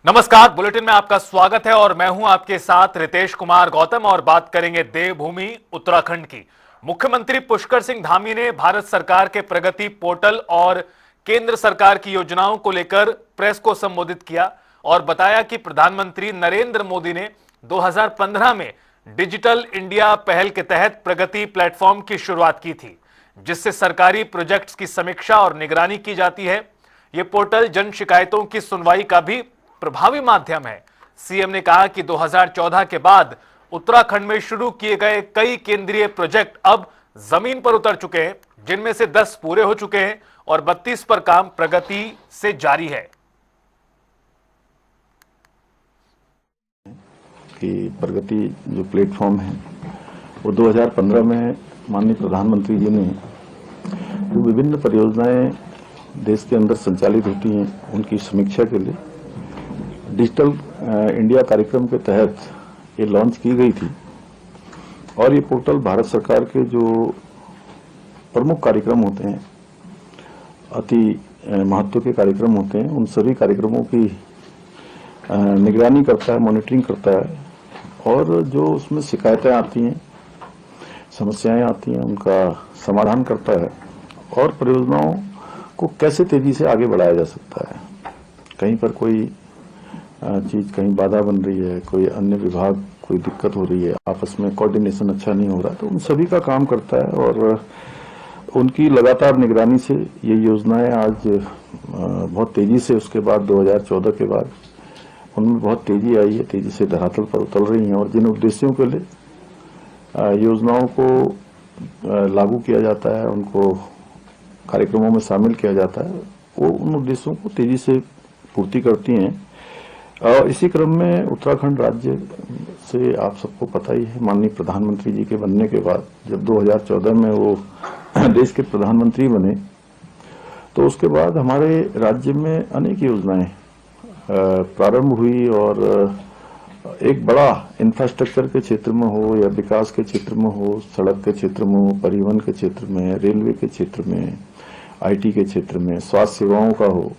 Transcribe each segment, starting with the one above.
नमस्कार, बुलेटिन में आपका स्वागत है और मैं हूं आपके साथ रितेश कुमार गौतम और बात करेंगे देवभूमि उत्तराखंड की। मुख्यमंत्री पुष्कर सिंह धामी ने भारत सरकार के प्रगति पोर्टल और केंद्र सरकार की योजनाओं को लेकर प्रेस को संबोधित किया और बताया कि प्रधानमंत्री नरेंद्र मोदी ने 2015 में डिजिटल इंडिया पहल के तहत प्रगति प्लेटफॉर्म की शुरुआत की थी, जिससे सरकारी प्रोजेक्ट्स की समीक्षा और निगरानी की जाती है। यह पोर्टल जन शिकायतों की सुनवाई का भी प्रभावी माध्यम है। सीएम ने कहा कि 2014 के बाद उत्तराखंड में शुरू किए गए कई केंद्रीय प्रोजेक्ट अब जमीन पर उतर चुके हैं, जिनमें से 10 पूरे हो चुके हैं और 32 पर काम प्रगति से जारी है। कि प्रगति जो प्लेटफॉर्म है वो 2015 में माननीय प्रधानमंत्री जी ने जो विभिन्न परियोजनाएं देश के अंदर संचालित होती हैं उनकी समीक्षा के लिए डिजिटल इंडिया कार्यक्रम के तहत ये लॉन्च की गई थी। और ये पोर्टल भारत सरकार के जो प्रमुख कार्यक्रम होते हैं, अति महत्व के कार्यक्रम होते हैं, उन सभी कार्यक्रमों की निगरानी करता है, मॉनिटरिंग करता है और जो उसमें शिकायतें आती हैं, समस्याएं आती हैं, उनका समाधान करता है और परियोजनाओं को कैसे तेजी से आगे बढ़ाया जा सकता है। कहीं पर कोई चीज कहीं बाधा बन रही है, कोई अन्य विभाग कोई दिक्कत हो रही है, आपस में कोऑर्डिनेशन अच्छा नहीं हो रहा, तो उन सभी का काम करता है और उनकी लगातार निगरानी से ये योजनाएं आज बहुत तेजी से उसके बाद 2014 के बाद उनमें बहुत तेजी आई है, तेजी से धरातल पर उतर रही हैं। और जिन उद्देश्यों के लिए योजनाओं को लागू किया जाता है, उनको कार्यक्रमों में शामिल किया जाता है, वो उन उद्देश्यों को तेजी से पूर्ति करती हैं। और इसी क्रम में उत्तराखंड राज्य से आप सबको पता ही है, माननीय प्रधानमंत्री जी के बनने के बाद जब 2014 में वो देश के प्रधानमंत्री बने तो उसके बाद हमारे राज्य में अनेक योजनाएं प्रारंभ हुई और एक बड़ा इंफ्रास्ट्रक्चर के क्षेत्र में हो या विकास के क्षेत्र में हो, सड़क के क्षेत्र में हो, परिवहन के क्षेत्र में, रेलवे के क्षेत्र में, आईटी के क्षेत्र में, स्वास्थ्य सेवाओं का हो,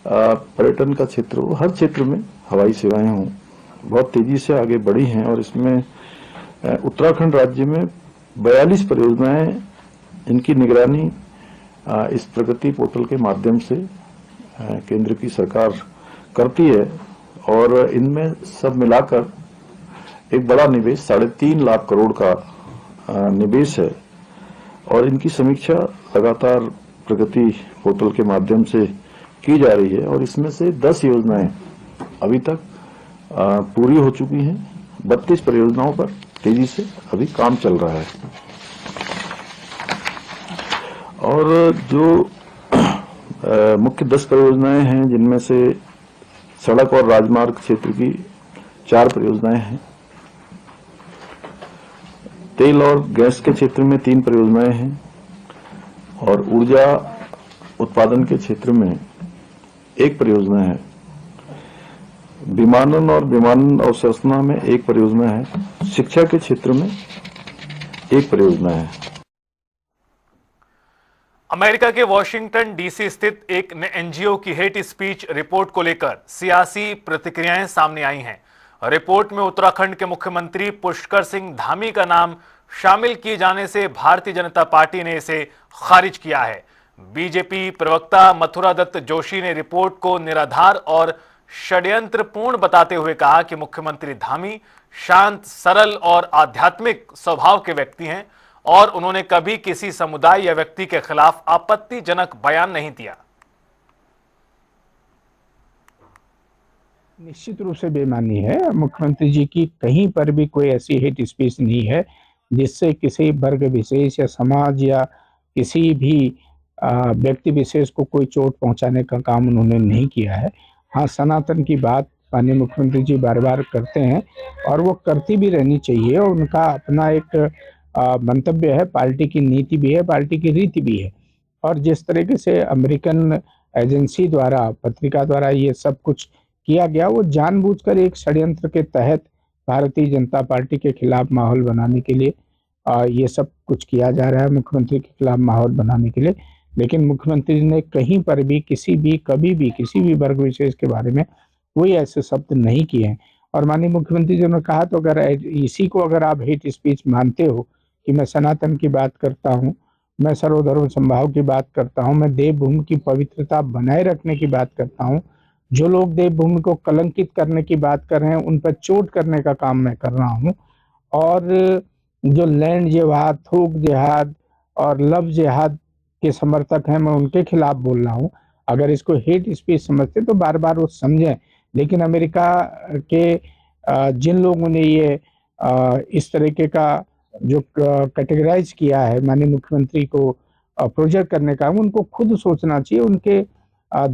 पर्यटन का क्षेत्र हो, हर क्षेत्र में हवाई सेवाएं हों, बहुत तेजी से आगे बढ़ी हैं। और इसमें उत्तराखंड राज्य में 42 परियोजनाएं, इनकी निगरानी इस प्रगति पोर्टल के माध्यम से केंद्र की सरकार करती है और इनमें सब मिलाकर एक बड़ा निवेश 3.5 लाख करोड़ का निवेश है और इनकी समीक्षा लगातार प्रगति पोर्टल के माध्यम से की जा रही है। और इसमें से 10 योजनाएं अभी तक पूरी हो चुकी हैं, 32 परियोजनाओं पर तेजी से अभी काम चल रहा है। और जो मुख्य 10 परियोजनाएं हैं, जिनमें से सड़क और राजमार्ग क्षेत्र की 4 परियोजनाएं हैं, तेल और गैस के क्षेत्र में 3 परियोजनाएं हैं और ऊर्जा उत्पादन के क्षेत्र में 1 परियोजना है, विमानन और विमानन अवसंरचना में 1 परियोजना है, शिक्षा के क्षेत्र में 1 परियोजना है। अमेरिका के वॉशिंगटन डीसी स्थित एक एनजीओ की हेट स्पीच रिपोर्ट को लेकर सियासी प्रतिक्रियाएं सामने आई हैं। रिपोर्ट में उत्तराखंड के मुख्यमंत्री पुष्कर सिंह धामी का नाम शामिल किए जाने से भारतीय जनता पार्टी ने इसे खारिज किया है। बीजेपी प्रवक्ता मथुरा दत्त जोशी ने रिपोर्ट को निराधार और षड्यंत्रपूर्ण बताते हुए कहा कि मुख्यमंत्री धामी शांत, सरल और आध्यात्मिक स्वभाव के व्यक्ति हैं और उन्होंने कभी किसी समुदाय या व्यक्ति के खिलाफ आपत्तिजनक बयान नहीं दिया। निश्चित रूप से बेईमानी है। मुख्यमंत्री जी की कहीं पर भी कोई ऐसी हेट स्पीच नहीं है जिससे किसी वर्ग विशेष या समाज या किसी भी व्यक्ति विशेष को कोई चोट पहुंचाने का काम उन्होंने नहीं किया है। हाँ, सनातन की बात माननीय मुख्यमंत्री जी बार बार करते हैं और वो करती भी रहनी चाहिए और उनका अपना एक मंतव्य है, पार्टी की नीति भी है, पार्टी की रीति भी है। और जिस तरीके से अमेरिकन एजेंसी द्वारा, पत्रिका द्वारा ये सब कुछ किया गया, वो जानबूझकर एक षड्यंत्र के तहत भारतीय जनता पार्टी के खिलाफ माहौल बनाने के लिए ये सब कुछ किया जा रहा है, मुख्यमंत्री के खिलाफ माहौल बनाने के लिए। लेकिन मुख्यमंत्री ने कहीं पर भी, किसी भी, कभी भी, किसी भी वर्ग विशेष के बारे में कोई ऐसे शब्द नहीं किए हैं। और माननीय मुख्यमंत्री जी ने कहा, तो अगर इसी को अगर आप हेट स्पीच मानते हो कि मैं सनातन की बात करता हूँ, मैं सर्वधर्म समभाव की बात करता हूँ, मैं देवभूमि की पवित्रता बनाए रखने की बात करता हूँ, जो लोग देवभूमि को कलंकित करने की बात कर रहे हैं उन पर चोट करने का काम मैं कर रहा हूँ, और जो लैंड जिहाद, थोक जिहाद और लव जिहाद के समर्थक हैं, मैं उनके खिलाफ बोल रहा हूँ। अगर इसको हेट स्पीच समझते तो बार बार वो समझें। लेकिन अमेरिका के जिन लोगों ने ये इस तरीके का जो कैटेगराइज किया है माननीय मुख्यमंत्री को प्रोजेक्ट करने का, उनको खुद सोचना चाहिए। उनके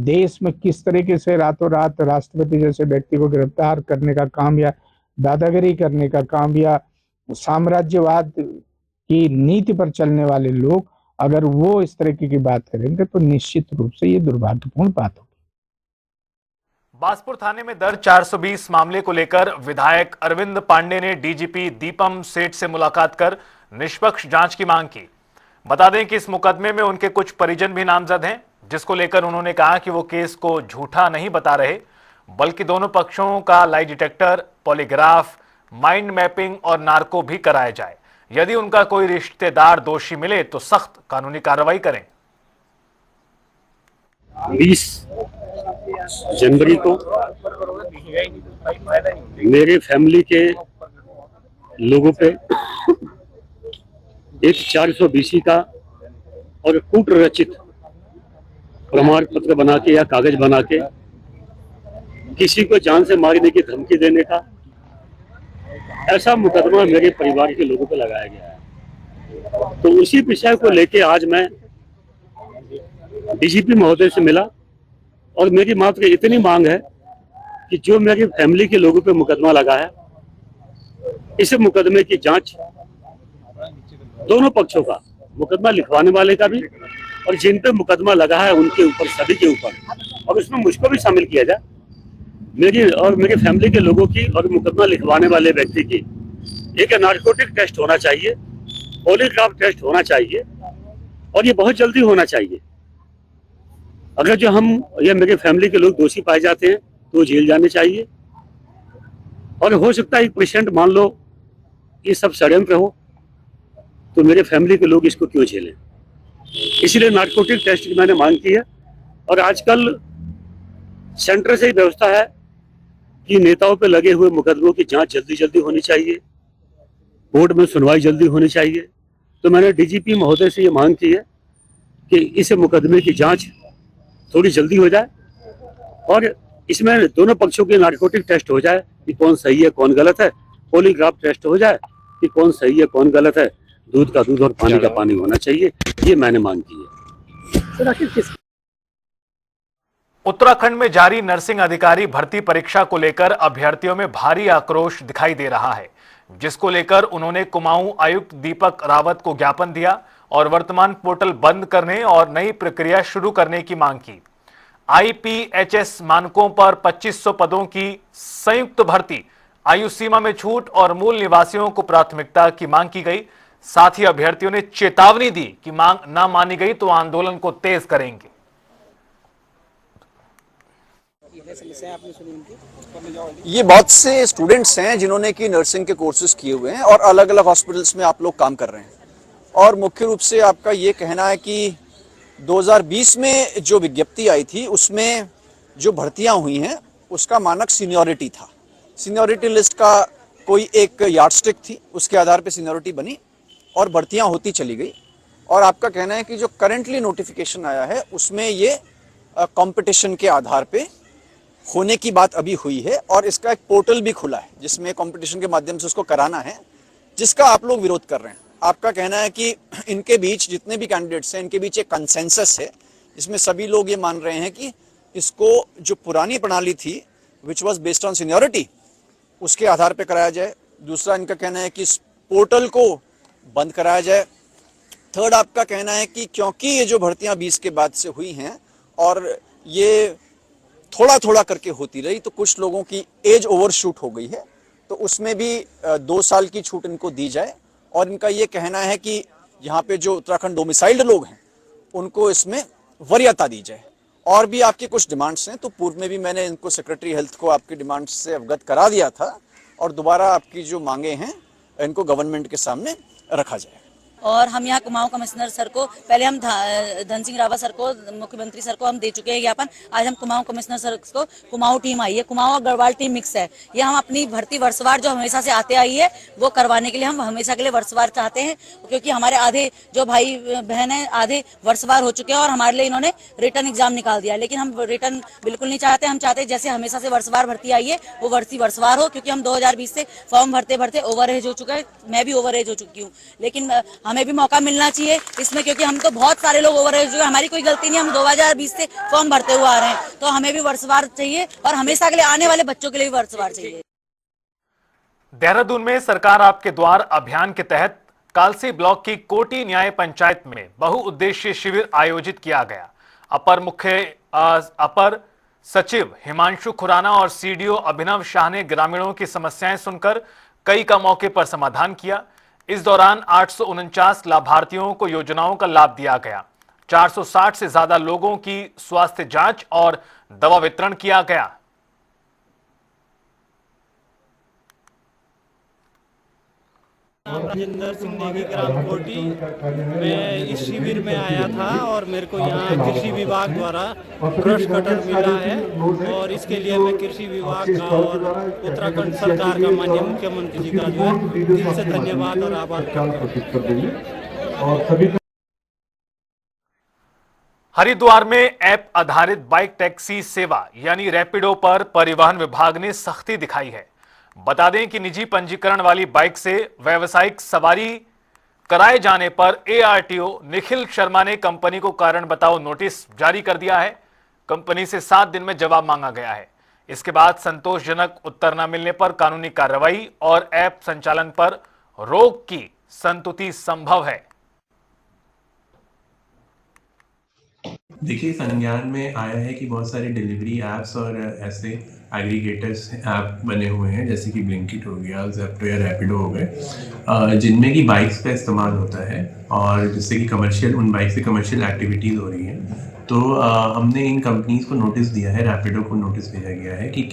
देश में किस तरीके से रातों रात राष्ट्रपति जैसे व्यक्ति को गिरफ्तार करने का काम, या दादागिरी करने का काम, या साम्राज्यवाद की नीति पर चलने वाले लोग अगर वो इस तरीके की बात करेंगे तो निश्चित रूप से ये दुर्भाग्यपूर्ण बात होगी। बासपुर थाने में दर्ज 420 मामले को लेकर विधायक अरविंद पांडे ने डीजीपी दीपम सेठ से मुलाकात कर निष्पक्ष जांच की मांग की। बता दें कि इस मुकदमे में उनके कुछ परिजन भी नामजद हैं, जिसको लेकर उन्होंने कहा कि वो केस को झूठा नहीं बता रहे, बल्कि दोनों पक्षों का lie detector, polygraph, mind mapping और नार्को भी कराया जाए। यदि उनका कोई रिश्तेदार दोषी मिले तो सख्त कानूनी कार्रवाई करें। 20 जनवरी को मेरे फैमिली के लोगों पे एक 420 का और कूट रचित प्रमाण पत्र बना के या कागज बना के किसी को जान से मारने की धमकी देने का ऐसा मुकदमा मेरे परिवार के लोगों पे लगाया गया है। तो उसी विषय को लेके आज मैं डीजीपी महोदय से मिला और मेरी मात्र इतनी मांग है कि जो मेरी फैमिली के लोगों पे मुकदमा लगा है, इस मुकदमे की जांच दोनों पक्षों का, मुकदमा लिखवाने वाले का भी और जिन पे मुकदमा लगा है उनके ऊपर, सभी के ऊपर, और उसमें मुझको भी शामिल किया जाए। मेरी और मेरी फैमिली के लोगों की और मुकदमा लिखवाने वाले व्यक्ति की एक नार्कोटिक टेस्ट होना चाहिए, पॉलीग्राफ टेस्ट होना चाहिए, और ये बहुत जल्दी होना चाहिए। अगर जो हम या मेरे फैमिली के लोग दोषी पाए जाते हैं तो जेल जाने चाहिए। और हो सकता है एक पेशेंट, मान लो ये सब षड्यंत्र हो, तो मेरे फैमिली के लोग इसको क्यों झेलें। इसलिए नार्कोटिक टेस्ट की मैंने मांग की है। और आजकल सेंटर से ही व्यवस्था है कि नेताओं पे लगे हुए मुकदमों की जांच जल्दी जल्दी होनी चाहिए, कोर्ट में सुनवाई जल्दी होनी चाहिए। तो मैंने डीजीपी महोदय से ये मांग की है कि इस मुकदमे की जांच थोड़ी जल्दी हो जाए और इसमें दोनों पक्षों के नार्कोटिक टेस्ट हो जाए कि कौन सही है कौन गलत है, पॉलीग्राफ टेस्ट हो जाए कि कौन सही है कौन गलत है, दूध का दूध और पानी का पानी होना चाहिए। ये मैंने मांग की है। उत्तराखंड में जारी नर्सिंग अधिकारी भर्ती परीक्षा को लेकर अभ्यर्थियों में भारी आक्रोश दिखाई दे रहा है, जिसको लेकर उन्होंने कुमाऊं आयुक्त दीपक रावत को ज्ञापन दिया और वर्तमान पोर्टल बंद करने और नई प्रक्रिया शुरू करने की मांग की। आईपीएचएस मानकों पर 2500 पदों की संयुक्त भर्ती, आयु सीमा में छूट और मूल निवासियों को प्राथमिकता की मांग की गई। साथ ही अभ्यर्थियों ने चेतावनी दी कि मांग न मानी गई तो आंदोलन को तेज करेंगे। ये बहुत से स्टूडेंट्स हैं जिन्होंने की नर्सिंग के कोर्सेज किए हुए हैं और अलग अलग हॉस्पिटल्स में आप लोग काम कर रहे हैं, और मुख्य रूप से आपका ये कहना है कि 2020 में जो विज्ञप्ति आई थी उसमें जो भर्तियां हुई हैं उसका मानक सीनियरिटी था। सीनियरिटी लिस्ट का कोई एक यार्डस्टिक थी, उसके आधार पे सीनियरिटी बनी और भर्तियां होती चली गई। और आपका कहना है कि जो करंटली नोटिफिकेशन आया है उसमें ये कंपटीशन के आधार पे होने की बात अभी हुई है, और इसका एक पोर्टल भी खुला है जिसमें कंपटीशन के माध्यम से उसको कराना है, जिसका आप लोग विरोध कर रहे हैं। आपका कहना है कि इनके बीच जितने भी कैंडिडेट्स हैं इनके बीच एक कंसेंसस है, जिसमें सभी लोग ये मान रहे हैं कि इसको जो पुरानी प्रणाली थी which was based on seniority उसके आधार पर कराया जाए। दूसरा इनका कहना है कि इस पोर्टल को बंद कराया जाए। थर्ड आपका कहना है कि क्योंकि ये जो भर्तियां 20 के बाद से हुई हैं और ये थोड़ा थोड़ा करके होती रही तो कुछ लोगों की एज ओवरशूट हो गई है, तो उसमें भी 2 साल की छूट इनको दी जाए। और इनका ये कहना है कि यहाँ पे जो उत्तराखंड डोमिसाइल्ड लोग हैं उनको इसमें वरीयता दी जाए। और भी आपकी कुछ डिमांड्स हैं, तो पूर्व में भी मैंने इनको सेक्रेटरी हेल्थ को आपकी डिमांड्स से अवगत करा दिया था, और दोबारा आपकी जो मांगे हैं इनको गवर्नमेंट के सामने रखा जाए। और हम यहाँ कुमाऊं कमिश्नर सर को, पहले हम धन सिंह रावत सर को, मुख्यमंत्री सर को हम दे चुके हैं ज्ञापन। आज हम कुमाऊं कमिश्नर सर को, कुमाऊं टीम आई है, कुमाऊं और गढ़वाल टीम मिक्स है, ये हम अपनी भर्ती वर्षवार जो हमेशा से आते आई है वो करवाने के लिए हम हमेशा के लिए वर्षवार चाहते हैं, क्योंकि हमारे आधे जो भाई बहन है आधे वर्षवार हो चुके हैं और हमारे लिए इन्होंने रिटर्न एग्जाम निकाल दिया, लेकिन हम रिटर्न बिल्कुल नहीं चाहते। हम चाहते हैं जैसे हमेशा से वर्षवार भर्ती आई है वो भर्ती वर्षवार हो, क्योंकि हम 2020 से फॉर्म भरते भरते ओवर एज हो चुका है, मैं भी ओवर एज हो चुकी हूँ, लेकिन हमें भी मौका मिलना चाहिए इसमें, क्योंकि हम तो बहुत सारे लोग ओवर एज, हमारी कोई गलती नहीं, हम 2020 से फॉर्म भरते हुए आ रहे हैं, तो हमें भी वर्षवार चाहिए और हमेशा के लिए आने वाले बच्चों के लिए भी वर्षवार चाहिए। देहरादून में सरकार आपके द्वार अभियान के तहत कालसी ब्लॉक की कोटी न्याय पंचायत में बहुउद्देशीय शिविर आयोजित किया गया। अपर सचिव हिमांशु खुराना और सीडीओ अभिनव शाह ने ग्रामीणों की समस्याएं सुनकर कई का मौके पर समाधान किया। इस दौरान 849 लाभार्थियों को योजनाओं का लाभ दिया गया। 460 से ज्यादा लोगों की स्वास्थ्य जांच और दवा वितरण किया गया। राजेंद्र सिंह नेगी ग्राम कोटी। मैं इस शिविर में आया था और मेरे को यहाँ कृषि विभाग द्वारा ब्रश कटर मिला है, और इसके लिए मैं कृषि विभाग का और उत्तराखंड सरकार का माननीय मुख्यमंत्री जी का जो है दिल से धन्यवाद और आभार करता हूँ। हरिद्वार में ऐप आधारित बाइक टैक्सी सेवा यानी रैपिडो पर परिवहन विभाग ने सख्ती दिखाई है। बता दें कि निजी पंजीकरण वाली बाइक से व्यावसायिक सवारी कराए जाने पर एआरटीओ निखिल शर्मा ने कंपनी को कारण बताओ नोटिस जारी कर दिया है। कंपनी से 7 दिन में जवाब मांगा गया है। इसके बाद संतोषजनक उत्तर न मिलने पर कानूनी कार्रवाई और ऐप संचालन पर रोक की संतुति संभव है। देखिए, संज्ञान में आया है कि बहुत सारे डिलीवरी ऐप्स और ऐसे एग्रीगेटर्स ऐप बने हुए हैं, जैसे कि ब्लिंकिट हो गया, ज़ेप्टो या रैपिडो हो गए, जिनमें कि बाइक्स का इस्तेमाल होता है और जिससे कि उन बाइक से कमर्शियल एक्टिविटीज़ हो रही हैं। तो हमने इन कंपनीज को नोटिस दिया है, रैपिडो को नोटिस भेजा गया है कि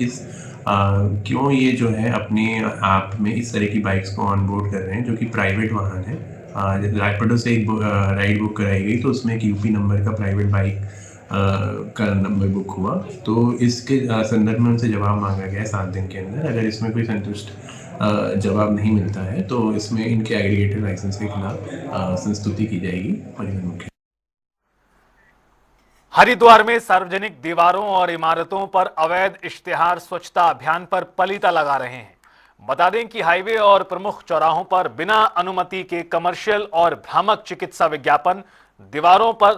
क्यों ये जो है अपने ऐप में इस तरह की बाइक्स को ऑनबोर्ड कर रहे हैं जो कि प्राइवेट वाहन है। रैपिडो से एक राइड बुक कराई गई तो उसमें एक यूपी नंबर का प्राइवेट बाइक का नंबर बुक हुआ, तो इसके संदर्भ में उनसे जवाब मांगा गया है 7 दिन के अंदर। अगर इसमें कोई संतुष्ट जवाब नहीं मिलता है तो इसमें इनके एग्रीगेटेड लाइसेंस के खिलाफ संस्तुति की जाएगी परिवहन मुख्य। हरिद्वार में सार्वजनिक दीवारों और इमारतों पर अवैध इश्तिहार स्वच्छता अभियान पर पलीता लगा रहे हैं। बता दें कि हाईवे और प्रमुख चौराहों पर बिना अनुमति के कमर्शियल और भ्रामक चिकित्सा विज्ञापन दीवारों पर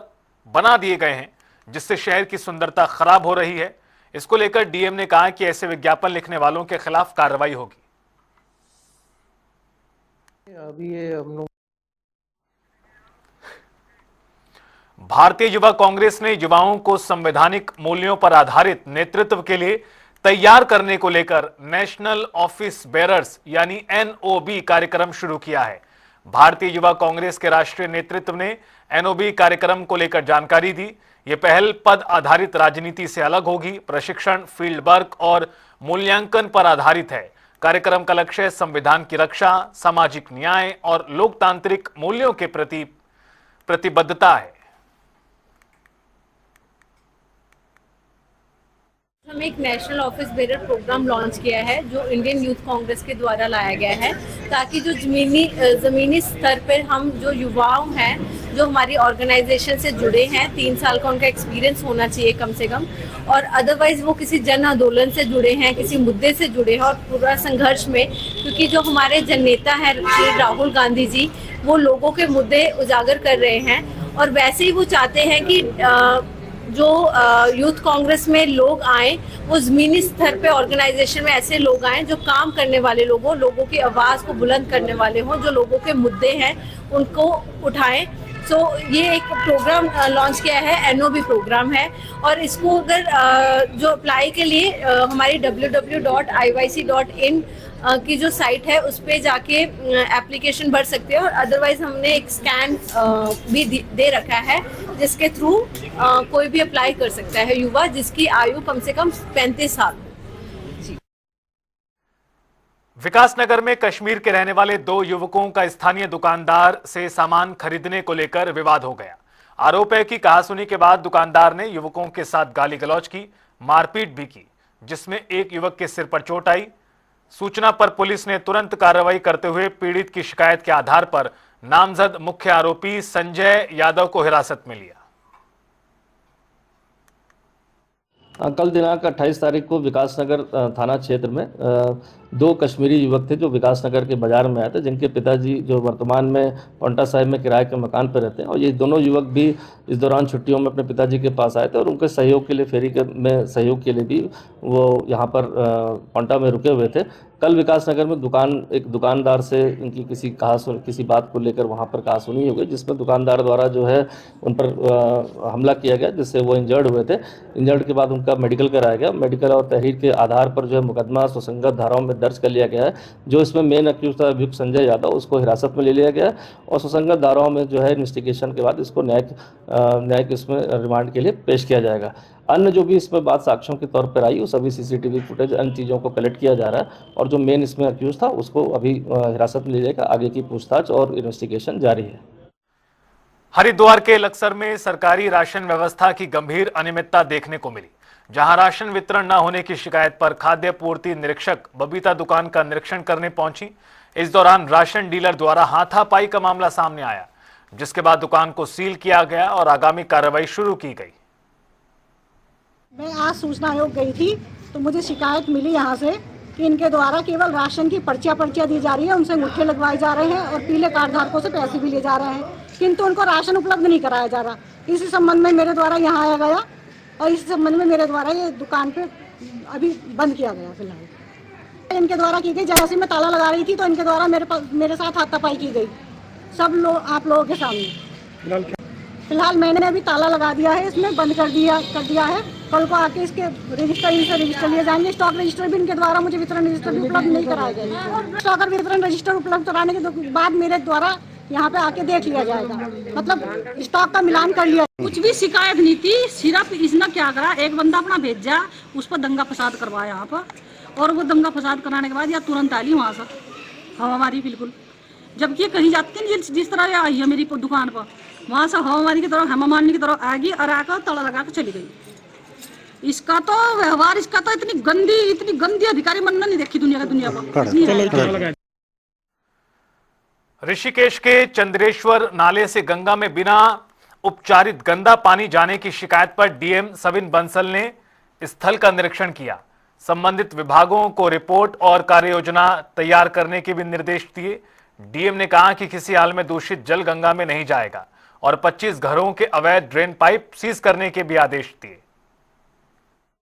बना दिए गए हैं, जिससे शहर की सुंदरता खराब हो रही है। इसको लेकर डीएम ने कहा कि ऐसे विज्ञापन लिखने वालों के खिलाफ कार्रवाई होगी। अभी ये हम लोग भारतीय युवा कांग्रेस ने युवाओं को संवैधानिक मूल्यों पर आधारित नेतृत्व के लिए तैयार करने को लेकर नेशनल ऑफिस बेरर्स यानी एनओबी कार्यक्रम शुरू किया है। भारतीय युवा कांग्रेस के राष्ट्रीय नेतृत्व ने एनओबी कार्यक्रम को लेकर जानकारी दी। यह पहल पद आधारित राजनीति से अलग होगी, प्रशिक्षण, फील्ड वर्क और मूल्यांकन पर आधारित है। कार्यक्रम का लक्ष्य संविधान की रक्षा, सामाजिक न्याय और लोकतांत्रिक मूल्यों के प्रति प्रतिबद्धता है। हम एक national office bearer program launch किया है जो इंडियन यूथ कांग्रेस के द्वारा लाया गया है, ताकि जो ज़मीनी स्तर पर हम जो युवाओं हैं जो हमारी ऑर्गेनाइजेशन से जुड़े हैं, 3 साल का उनका एक्सपीरियंस होना चाहिए कम से कम, और अदरवाइज वो किसी जन आंदोलन से जुड़े हैं, किसी मुद्दे से जुड़े हैं और पूरा संघर्ष में, क्योंकि जो हमारे जननेता हैं श्री राहुल गांधी जी वो लोगों के मुद्दे उजागर कर रहे हैं, और वैसे ही वो चाहते हैं कि जो यूथ कांग्रेस में लोग आए वो ज़मीनी स्तर पे ऑर्गेनाइजेशन में ऐसे लोग आए जो काम करने वाले लोगों की आवाज़ को बुलंद करने वाले हों, जो लोगों के मुद्दे हैं उनको उठाएं। तो ये एक प्रोग्राम लॉन्च किया है, एनओबी प्रोग्राम है, और इसको अगर जो अप्लाई के लिए हमारी www.iyc.in की जो साइट है उस पर जाके एप्लीकेशन भर सकते हैं, और अदरवाइज हमने एक स्कैन भी दे रखा है जिसके थ्रू कोई भी अप्लाई कर सकता है युवा जिसकी आयु कम से कम 35 साल। विकासनगर में कश्मीर के रहने वाले 2 युवकों का स्थानीय दुकानदार से सामान खरीदने को लेकर विवाद हो गया। आरोप है कि कहासुनी के बाद दुकानदार ने युवकों के साथ गाली गलौज की, मारपीट भी की, जिसमें एक युवक के सिर पर चोट आई। सूचना पर पुलिस ने तुरंत कार्रवाई करते हुए पीड़ित की शिकायत के आधार पर नामजद मुख्य आरोपी संजय यादव को हिरासत में लिया। कल दिनांक 28 तारीख को विकासनगर थाना क्षेत्र में 2 कश्मीरी युवक थे जो विकासनगर के बाजार में आए थे, जिनके पिताजी जो वर्तमान में पांवटा साहिब में किराए के मकान पर रहते हैं, और ये दोनों युवक भी इस दौरान छुट्टियों में अपने पिताजी के पास आए थे और उनके सहयोग के लिए फेरी में सहयोग के लिए भी वो यहाँ पर पांवटा में रुके हुए थे। कल विकासनगर में एक दुकानदार से इनकी किसी बात को लेकर वहाँ पर कहासुनी हो गई, जिसमें दुकानदार द्वारा जो है उन पर हमला किया गया, जिससे वो इंजर्ड हुए थे। इंजर्ड के बाद उनका मेडिकल कराया गया। मेडिकल और तहरीर के आधार पर जो है मुकदमा सुसंगत धाराओं में दर्ज कर लिया गया है। जो इसमें मेन अक्यूज था अभियुक्त संजय यादव, उसको हिरासत में ले लिया गया और सुसंगत धाराओं में जो है इन्वेस्टिगेशन के बाद इसको न्यायिक इसमें रिमांड के लिए पेश किया जाएगा। अन्य जो भी इसमें बात साक्ष्यों के तौर पर आई, वो सभी सीसीटीवी फुटेज अन्य चीज़ों को कलेक्ट किया जा रहा है और जो मेन इसमें अक्यूज था उसको अभी हिरासत में ले जाएगा। आगे की पूछताछ और इन्वेस्टिगेशन जारी है। हरिद्वार के लक्सर में सरकारी राशन व्यवस्था की गंभीर अनियमितता देखने को मिली, जहां राशन वितरण न होने की शिकायत पर खाद्य पूर्ति निरीक्षक बबीता दुकान का निरीक्षण करने पहुंची। इस दौरान राशन डीलर द्वारा हाथापाई का मामला सामने आया, जिसके बाद दुकान को सील किया गया और आगामी कार्रवाई शुरू की गई। मैं आज सूचना आयोग गई थी तो मुझे शिकायत मिली यहाँ से कि इनके द्वारा केवल राशन की पर्चियाँ दी जा रही है, उनसे अंगूठे लगवाए जा रहे हैं और पीले कार्ड धारकों से पैसे भी ले जा रहे हैं, किंतु उनको राशन उपलब्ध नहीं कराया जा रहा। इसी संबंध में मेरे द्वारा यहाँ आया गया और इस संबंध में मेरे द्वारा ये दुकान पे अभी बंद किया गया। फिलहाल इनके द्वारा की गई, जैसे मैं ताला लगा रही थी तो इनके द्वारा मेरे साथ हाथापाई की गई सब लोग, आप लोगों के सामने। फिलहाल मैंने अभी ताला लगा दिया है, इसमें बंद कर दिया है। कल को आके इसके रजिस्टर लिए जाएंगे। स्टॉक रजिस्टर भी इनके द्वारा मुझे वितरण रजिस्टर भी उपलब्ध नहीं कराए गए। स्टॉक और वितरण रजिस्टर उपलब्ध कराने के बाद मेरे द्वारा यहाँ पे आके देख लिया जाएगा, मतलब स्टॉक का मिलान कर लिया। कुछ भी शिकायत नहीं थी, सिर्फ इसने क्या करा, एक बंदा अपना भेजा, उस पर दंगा फसाद करवाया यहाँ पर, और वो दंगा फसाद कराने के बाद या तुरंत आली वहाँ से हवामारी बिल्कुल। जबकि ये कहीं जाती नहीं, जिस तरह ये आई है मेरी दुकान पर, वहाँ से हवामारी की तरह हेमा मालिनी की तरह आएगी और आकर ताला लगा कर चली गई। इसका तो व्यवहार, इसका तो इतनी गंदी अधिकारी मन नहीं देखी दुनिया पर। ऋषिकेश के चंद्रेश्वर नाले से गंगा में बिना उपचारित गंदा पानी जाने की शिकायत पर डीएम सविन बंसल ने स्थल का निरीक्षण किया। संबंधित विभागों को रिपोर्ट और कार्य योजना तैयार करने के भी निर्देश दिए। डीएम ने कहा कि किसी हाल में दूषित जल गंगा में नहीं जाएगा और 25 घरों के अवैध ड्रेन पाइप सीज करने के भी आदेश दिए।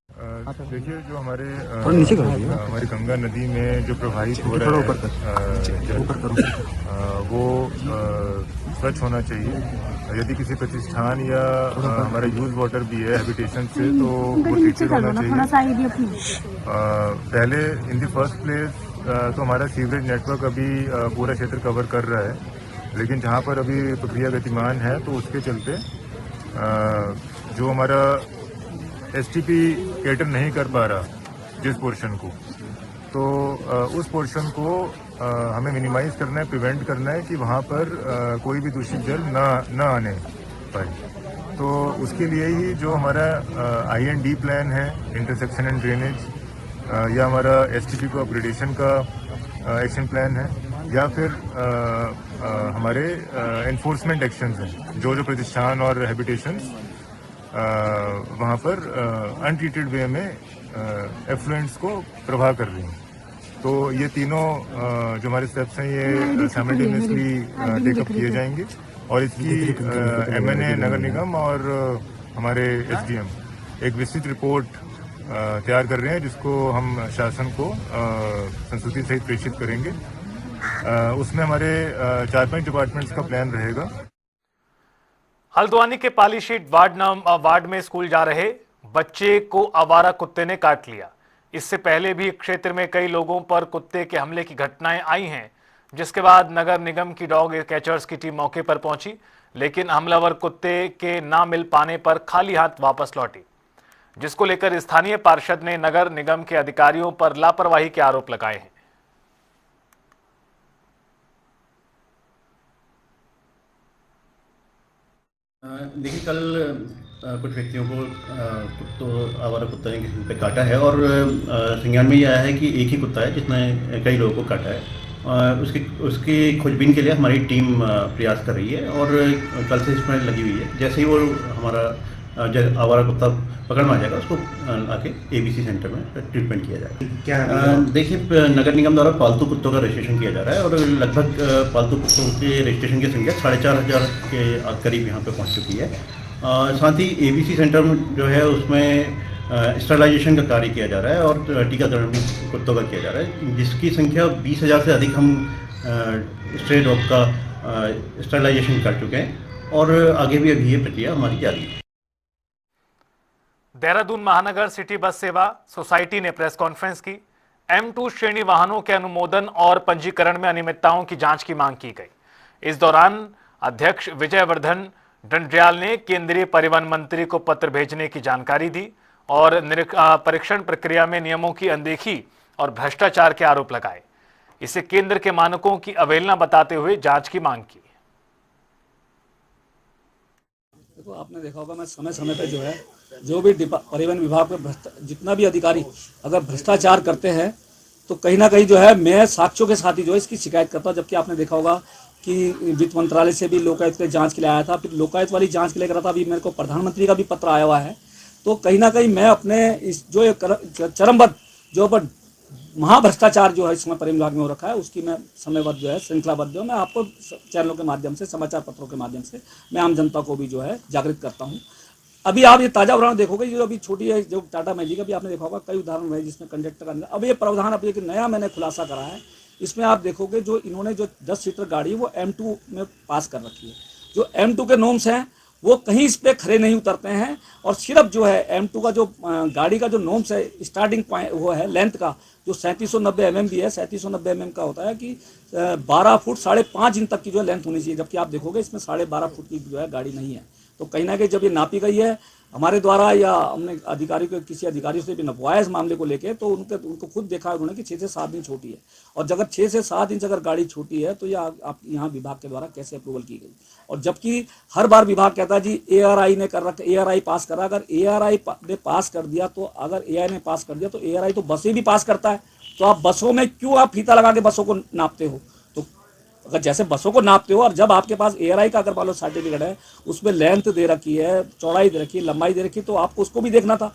देखिए, जो हमारी गंगा नदी में जो प्रवाहित हो रहा है वो स्वच्छ होना चाहिए। यदि किसी प्रतिष्ठान या हमारा यूज वाटर भी है हैबिटेशन से, तो वो ट्रीटेड होना चाहिए। पहले इन द फर्स्ट प्लेस तो हमारा सीवरेज नेटवर्क अभी पूरा क्षेत्र कवर कर रहा है, लेकिन जहाँ पर अभी प्रक्रिया गतिमान है तो उसके चलते जो हमारा एसटीपी कैटर नहीं कर पा रहा जिस पोर्शन को, तो उस पोर्शन को हमें मिनिमाइज करना है, प्रिवेंट करना है कि वहाँ पर कोई भी दूषित जल न आने पाए। तो उसके लिए ही जो हमारा IND प्लान है, इंटरसेक्शन एंड ड्रेनेज, या हमारा एसटीपी को अपग्रेडेशन का एक्शन प्लान है, या फिर हमारे एनफोर्समेंट एक्शंस हैं जो प्रतिष्ठान और हैबिटेशंस वहाँ पर अनट्रीटेड वे में एफ्लुएंट्स को प्रवाह कर रही हैं। तो ये तीनों जो हमारे स्टेप्स हैं ये साइमल्टेनियसली टेकअप किए जाएंगे और इसकी MNA नगर निगम और हमारे SDM एक विस्तृत रिपोर्ट तैयार कर रहे हैं, जिसको हम शासन को संस्तुति सहित प्रेषित करेंगे। उसमें हमारे 4-5 डिपार्टमेंट्स का प्लान रहेगा। हल्द्वानी के पालीशीट वार्ड में स्कूल जा रहे बच्चे को आवारा कुत्ते ने काट लिया। इससे पहले भी क्षेत्र में कई लोगों पर कुत्ते के हमले की घटनाएं आई हैं, जिसके बाद नगर निगम की डॉग कैचर्स की टीम मौके पर पहुंची, लेकिन हमलावर कुत्ते के ना मिल पाने पर खाली हाथ वापस लौटी, जिसको लेकर स्थानीय पार्षद ने नगर निगम के अधिकारियों पर लापरवाही के आरोप लगाए हैं। देखिए, कल कुछ व्यक्तियों को आवारा कुत्ते ने किसी पे काटा है और संज्ञान में ये आया है कि एक ही कुत्ता है जिसने कई लोगों को काटा है। उसकी खोजबीन के लिए हमारी टीम प्रयास कर रही है और कल से इसमें लगी हुई है। जैसे ही वो हमारा आवारा कुत्ता पकड़ में आ जाएगा, उसको आके ABC सेंटर में ट्रीटमेंट किया जाएगा। क्या देखिए, नगर निगम द्वारा पालतू कुत्तों का रजिस्ट्रेशन किया जा रहा है और लगभग पालतू कुत्तों के रजिस्ट्रेशन की संख्या 4,500 के करीब यहाँ पे पहुँच चुकी है। साथ ही ABC सेंटर में जो है उसमें स्टरलाइजेशन का कार्य किया जा रहा है और टीकाकरण भी कुत्तों का किया जा रहा है, जिसकी संख्या 20,000 से अधिक हम स्ट्रे डॉग का स्टरलाइजेशन कर चुके हैं और आगे भी अभी ये प्रक्रिया हमारी जारी है। देहरादून महानगर सिटी बस सेवा सोसाइटी ने प्रेस कॉन्फ्रेंस की। M2 श्रेणी वाहनों के अनुमोदन और पंजीकरण में अनियमितताओं की जांच की मांग की गई। इस दौरान अध्यक्ष विजयवर्धन डंडरियाल ने केंद्रीय परिवहन मंत्री को पत्र भेजने की जानकारी दी और परीक्षण प्रक्रिया में नियमों की अनदेखी और भ्रष्टाचार के आरोप लगाए। इसे केंद्र के मानकों की अवहेलना बताते हुए जांच की मांग की। देखो, आपने देखा होगा, मैं समय समय पे जो है जो भी परिवहन विभाग में जितना भी अधिकारी अगर भ्रष्टाचार करते हैं तो कहीं ना कहीं जो है मैं साक्ष्यों के साथ ही जो है इसकी शिकायत करता हूँ। जबकि आपने देखा होगा कि वित्त मंत्रालय से भी लोकायुक्त के जांच के लिए आया था, फिर लोकायुक्त वाली जांच के लिए करा था, अभी मेरे को प्रधानमंत्री का भी पत्र आया हुआ है। तो कहीं ना कहीं मैं अपने इस जो चरमबद्ध जो महाभ्रष्टाचार जो है इसमें परिवहन विभाग में हो रखा है उसकी मैं समयबद्ध जो है श्रृंखलाबद्ध जो मैं आपको चैनलों के माध्यम से, समाचार पत्रों के माध्यम से मैं आम जनता को भी जो है जागृत करता हूँ। अभी आप ये ताज़ा उदाहरण देखोगे, जो अभी छोटी है जो टाटा मैजिक, अभी आपने देखा होगा कई उदाहरण है जिसमें कंडक्टर का अब ये प्रावधान अब एक नया मैंने खुलासा करा है। इसमें आप देखोगे जो इन्होंने जो 10 सीटर गाड़ी वो M2 में पास कर रखी है। जो M2 के नॉर्म्स हैं वो कहीं इस पर खरे नहीं उतरते हैं और सिर्फ जो है M2 का जो गाड़ी का जो नॉर्म्स है स्टार्टिंग पॉइंट वो है लेंथ का जो 3790 mm भी है, 3790 mm का होता है कि 12 फुट 5.5 इंच तक की जो है लेंथ होनी चाहिए। जबकि आप देखोगे इसमें 12.5 फुट की जो है गाड़ी नहीं है। तो कहीं ना कहीं जब ये नापी गई है हमारे द्वारा या हमने अधिकारी को किसी अधिकारी से भी नपवाया इस मामले को लेके, तो उनको खुद देखा उन्होंने कि 6 से 7 इंच छोटी है और अगर 6 से 7 इंच अगर गाड़ी छोटी है तो यह आप यहाँ विभाग के द्वारा कैसे अप्रूवल की गई। और जबकि हर बार विभाग कहता है जी ARI ने कर रखा, ARI पास करा। अगर ARI ने पास कर दिया तो अगर AI ने पास कर दिया तो ARI तो बसें भी पास करता है, तो आप बसों में क्यों आप फीता लगा के बसों को नापते हो? तो अगर जैसे बसों को नापते हो और जब आपके पास ARI का अगर मान लो सर्टिफिकेट है उसमें लेंथ दे रखी है, चौड़ाई दे रखी है, लंबाई दे रखी है, तो आपको उसको भी देखना था।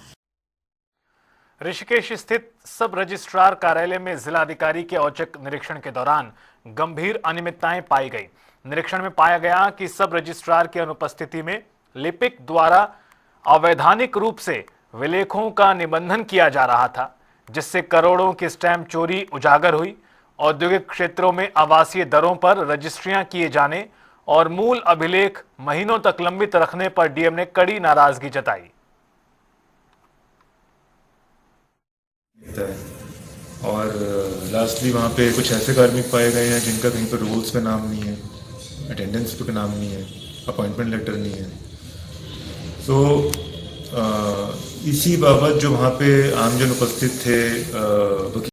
ऋषिकेश स्थित सब रजिस्ट्रार कार्यालय में जिलाधिकारी के औचक निरीक्षण के दौरान गंभीर अनियमितताएं पाई गई। निरीक्षण में पाया गया कि सब रजिस्ट्रार की अनुपस्थिति में लिपिक द्वारा अवैधानिक रूप से विलेखों का निबंधन किया जा रहा था, जिससे करोड़ों की स्टैंप चोरी उजागर हुई। औद्योगिक क्षेत्रों में आवासीय दरों पर रजिस्ट्रियां किए जाने और मूल अभिलेख महीनों तक लंबित रखने पर डीएम ने कड़ी नाराजगी जताई। और लास्टली वहाँ पे कुछ ऐसे कार्मिक पाए गए हैं जिनका कहीं पर रूल्स पे नाम नहीं है, अटेंडेंस पे नाम नहीं है, अपॉइंटमेंट लेटर नहीं है। तो इसी बाबत जो वहाँ पे आमजन उपस्थित थे